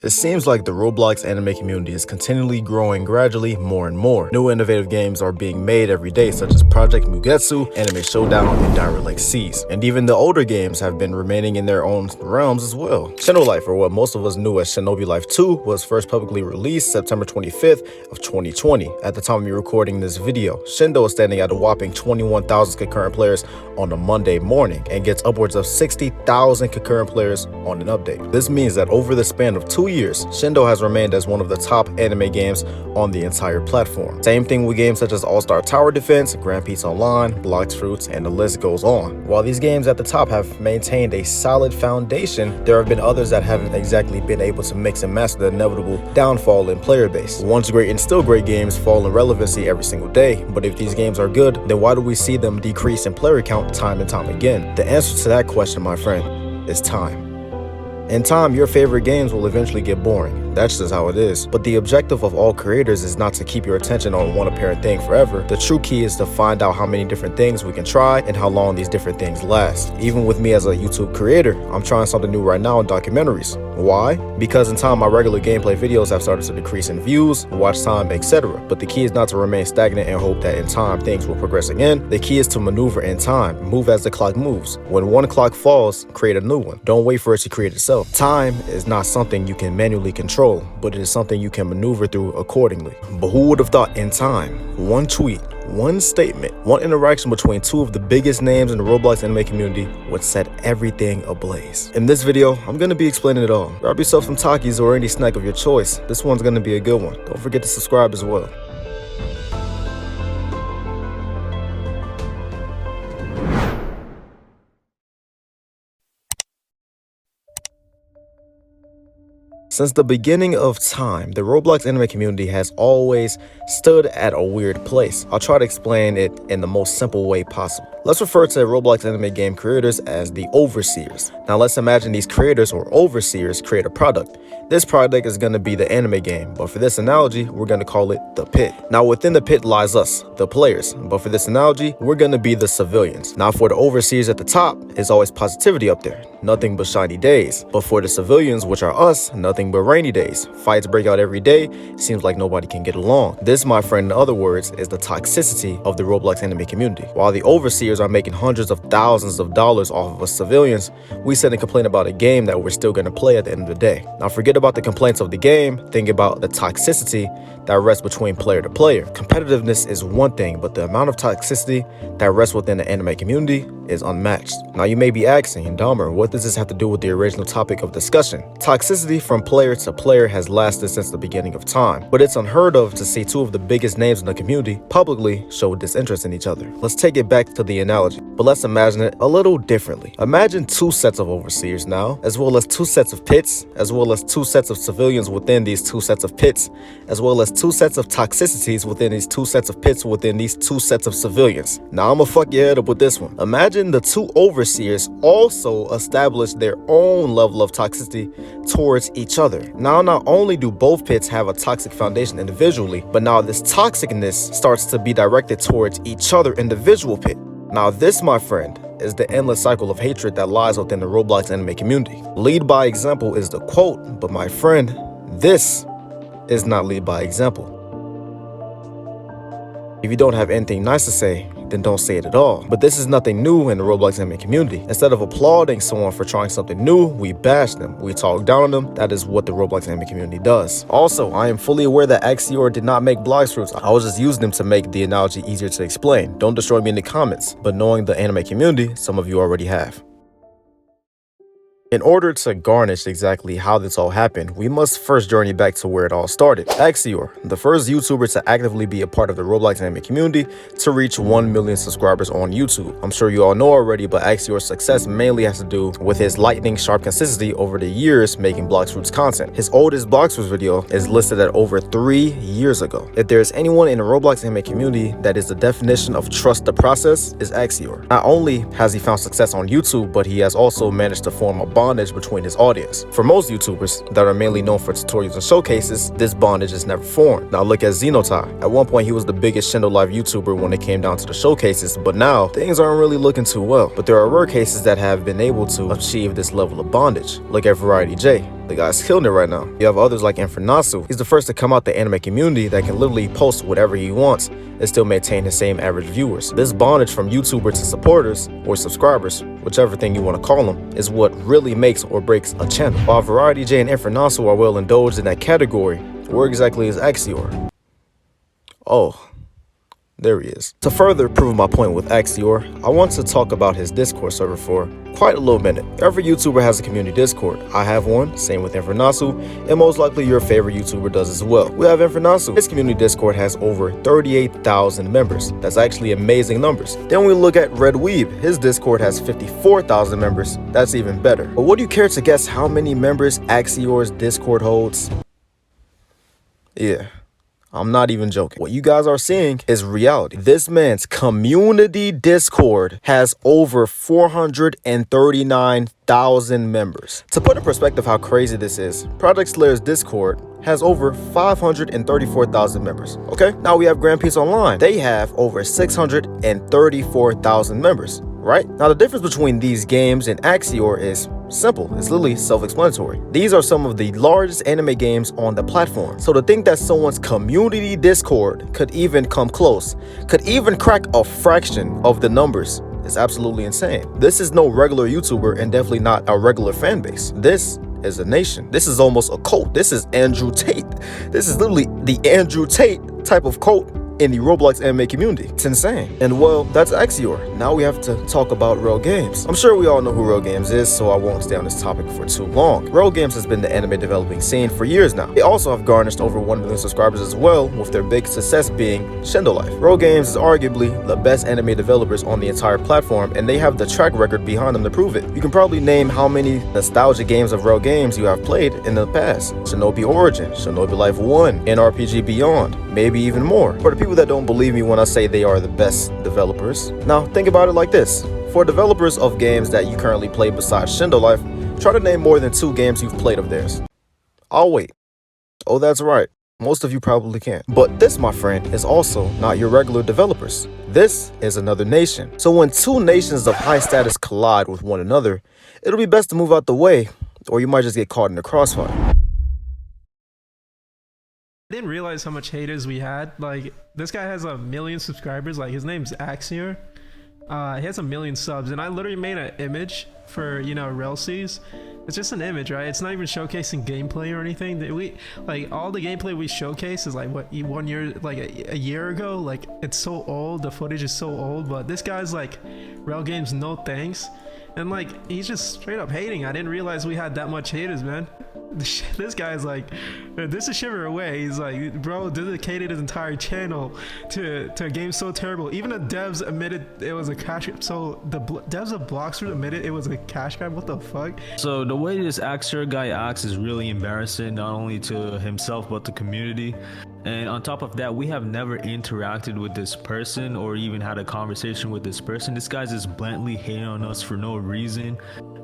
It seems like the Roblox anime community is continually growing gradually more and more. New innovative games are being made every day, such as Project Mugetsu, Anime Showdown, and Direct Seas. And even the older games have been remaining in their own realms as well. Shadow Life, or what most of us knew as Shinobi Life 2, was first publicly released September 25th of 2020. At the time of me recording this video, Shindo is standing at a whopping 21,000 concurrent players on a Monday morning and gets upwards of 60,000 concurrent players on an update. This means that over the span of 2 years, Shindo has remained as one of the top anime games on the entire platform. Same thing with games such as All-Star Tower Defense, Grand Peace Online, Blox Fruits, and the list goes on. While these games at the top have maintained a solid foundation, there have been others that haven't exactly been able to mix and match the inevitable downfall in player base. Once great and still great games fall in relevancy every single day, but if these games are good, then why do we see them decrease in player count time and time again? The answer to that question, my friend, is time. In time, your favorite games will eventually get boring. That's just how it is. But the objective of all creators is not to keep your attention on one apparent thing forever. The true key is to find out how many different things we can try and how long these different things last. Even with me as a YouTube creator, I'm trying something new right now in documentaries. Why? Because in time, my regular gameplay videos have started to decrease in views, watch time, etc. But the key is not to remain stagnant and hope that in time things will progress again. The key is to maneuver in time, move as the clock moves. When one clock falls, create a new one. Don't wait for it to create itself. Time is not something you can manually control, but it is something you can maneuver through accordingly. But who would have thought in time, one tweet, one statement, one interaction between two of the biggest names in the Roblox anime community would set everything ablaze. In this video, I'm going to be explaining it all. Grab yourself some Takis or any snack of your choice. This one's going to be a good one. Don't forget to subscribe as well. Since the beginning of time, the Roblox anime community has always stood at a weird place. I'll try to explain it in the most simple way possible. Let's refer to Roblox anime game creators as the overseers. Now let's imagine these creators or overseers create a product. This product is going to be the anime game, but for this analogy, we're going to call it the pit. Now within the pit lies us, the players, but for this analogy, we're going to be the civilians. Now for the overseers at the top, is always positivity up there, nothing but shiny days. But for the civilians, which are us, nothing but rainy days. Fights break out every day, seems like nobody can get along. This, my friend, in other words, is the toxicity of the Roblox anime community. While the overseers are making hundreds of thousands of dollars off of us civilians, we sit and complain about a game that we're still going to play at the end of the day. Now forget about the complaints of the game, think about the toxicity that rests between player to player. Competitiveness is one thing, but the amount of toxicity that rests within the anime community is unmatched. Now you may be asking, Dahmer, what does this have to do with the original topic of discussion? Toxicity from player to player has lasted since the beginning of time, but it's unheard of to see two of the biggest names in the community publicly show disinterest in each other. Let's take it back to the analogy, but let's imagine it a little differently. Imagine two sets of overseers now, as well as two sets of pits, as well as two sets of civilians within these two sets of pits, as well as two sets of toxicities within these two sets of pits within these two sets of civilians. Now I'ma fuck your head up with this one. Imagine the two overseers also establish their own level of toxicity towards each other. Now not only do both pits have a toxic foundation individually, but now this toxicness starts to be directed towards each other individual pit. Now this, my friend, is the endless cycle of hatred that lies within the Roblox anime community. Lead by example is the quote, but my friend, this is not lead by example. If you don't have anything nice to say, then don't say it at all. But this is nothing new in the Roblox anime community. Instead of applauding someone for trying something new, we bash them, we talk down on them. That is what the Roblox anime community does. Also, I am fully aware that Axiore did not make Blox Fruits. I was just using them to make the analogy easier to explain. Don't destroy me in the comments. But knowing the anime community, some of you already have. In order to garnish exactly how this all happened, we must first journey back to where it all started. Axiore, the first YouTuber to actively be a part of the Roblox anime community to reach 1 million subscribers on YouTube. I'm sure you all know already, but Axiore's success mainly has to do with his lightning sharp consistency over the years making Blox Fruits content. His oldest Blox Fruits video is listed at over 3 years ago. If there is anyone in the Roblox anime community that is the definition of trust the process, is Axiore. Not only has he found success on YouTube, but he has also managed to form a bondage between his audience. For most YouTubers that are mainly known for tutorials and showcases, this bondage is never formed. Now look at Xenotai. At one point he was the biggest Shindo Live YouTuber when it came down to the showcases, but now things aren't really looking too well. But there are rare cases that have been able to achieve this level of bondage. Look at Variety J. The guy's killing it right now. You have others like Infernasu. He's the first to come out the anime community that can literally post whatever he wants and still maintain his same average viewers. This bondage from YouTuber to supporters or subscribers, whichever thing you want to call them, is what really makes or breaks a channel. While Variety J and Infernasu are well indulged in that category, where exactly is Axiore? Oh, there he is. To further prove my point with Axiore, I want to talk about his Discord server for quite a little minute. Every YouTuber has a community Discord. I have one, same with Infernasu, and most likely your favorite YouTuber does as well. We have Infernasu. His community Discord has over 38,000 members. That's actually amazing numbers. Then we look at Red Weeb. His Discord has 54,000 members. That's even better. But would you care to guess how many members Axiore's Discord holds? Yeah. I'm not even joking. What you guys are seeing is reality. This man's community Discord has over 439,000 members. To put in perspective how crazy this is, Project Slayer's Discord has over 534,000 members. Okay, now we have Grand Peace Online. They have over 634,000 members. Right? Now the difference between these games and Axiore is simple. It's literally self-explanatory. These are some of the largest anime games on the platform. So to think that someone's community Discord could even come close, could even crack a fraction of the numbers, is absolutely insane. This is no regular YouTuber and definitely not a regular fan base. This is a nation. This is almost a cult. This is Andrew Tate. This is literally the Andrew Tate type of cult in the Roblox anime community. It's insane. And well, that's Axiore. Now we have to talk about Rell Games. I'm sure we all know who Rell Games is, so I won't stay on this topic for too long. Rell Games has been the anime developing scene for years now. They also have garnished over 1 million subscribers as well, with their big success being Shindo Life. Rell Games is arguably the best anime developers on the entire platform, and they have the track record behind them to prove it. You can probably name how many nostalgia games of Rell Games you have played in the past. Shinobi Origin, Shinobi Life 1, NRPG Beyond, maybe even more. For the people that don't believe me when I say they are the best developers, now think about it like this. For developers of games that you currently play besides Shindo Life, try to name more than 2 games you've played of theirs. I'll wait. Oh, that's right. Most of you probably can't. But this, my friend, is also not your regular developers. This is another nation. So when 2 nations of high status collide with one another, it'll be best to move out the way, or you might just get caught in the crossfire. I didn't realize how much haters we had. Like, this guy has 1 million subscribers. Like, his name's Axiore. He has 1 million subs, and I literally made an image for, you know, Rell sees. It's just an image, right? It's not even showcasing gameplay or anything. We like all the gameplay we showcase is like what 1 year, like a year ago. Like, it's so old. The footage is so old. But this guy's like, Rell Games, no thanks. And like, he's just straight up hating. I didn't realize we had that much haters, man. This guy's like, this is shiver away. He's like, bro, dedicated his entire channel to a game so terrible. Even the devs admitted it was a cash grab. So the devs of Blox Fruits admitted it was a cash grab. What the fuck? So the way this Axiore guy acts is really embarrassing, not only to himself but the community. And on top of that, we have never interacted with this person or even had a conversation with this person. This guy's just blatantly hating on us for no reason.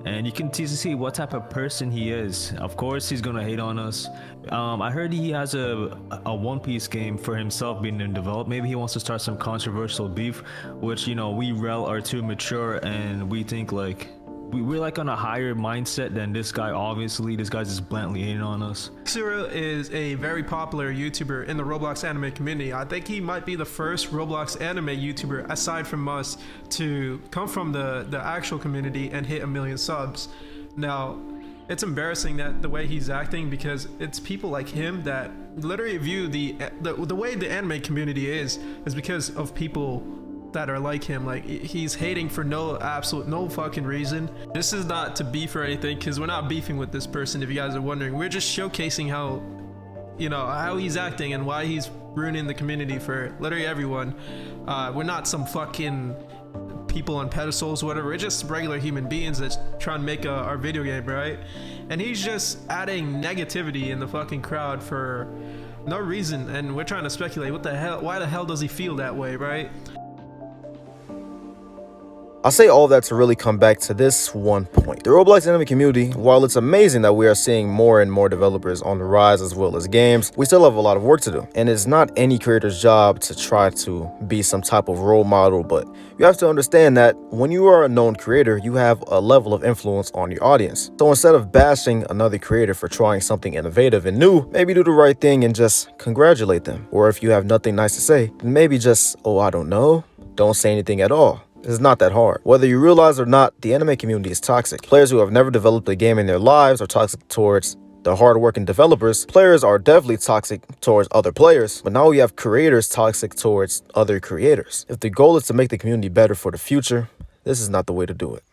And you can see what type of person he is. Of course, he's gonna hate on us. I heard he has a One Piece game for himself being developed. Maybe he wants to start some controversial beef, which, you know, we Rell are too mature and we think like, we're like on a higher mindset than this guy. Obviously, this guy's just blatantly hating on us. Axiore is a very popular YouTuber in the Roblox anime community. I think he might be the first Roblox anime YouTuber, aside from us, to come from the actual community and hit 1 million subs. Now, it's embarrassing that the way he's acting, because it's people like him that literally view the way the anime community is because of people that are like him. Like, he's hating for no fucking reason. This is not to beef or anything, because we're not beefing with this person, if you guys are wondering. We're just showcasing how, you know, how he's acting and why he's ruining the community for literally everyone. We're not some fucking people on pedestals or whatever. We're just regular human beings that try and make our video game, right? And he's just adding negativity in the fucking crowd for no reason, and we're trying to speculate what the hell, why the hell does he feel that way, right? I say all that to really come back to this one point. The Roblox anime community, while it's amazing that we are seeing more and more developers on the rise as well as games, we still have a lot of work to do. And it's not any creator's job to try to be some type of role model, but you have to understand that when you are a known creator, you have a level of influence on your audience. So instead of bashing another creator for trying something innovative and new, maybe do the right thing and just congratulate them. Or if you have nothing nice to say, then maybe just, oh, I don't know, don't say anything at all. It's not that hard. Whether you realize or not, the anime community is toxic. Players who have never developed a game in their lives are toxic towards the hardworking developers. Players are definitely toxic towards other players, but now we have creators toxic towards other creators. If the goal is to make the community better for the future, this is not the way to do it.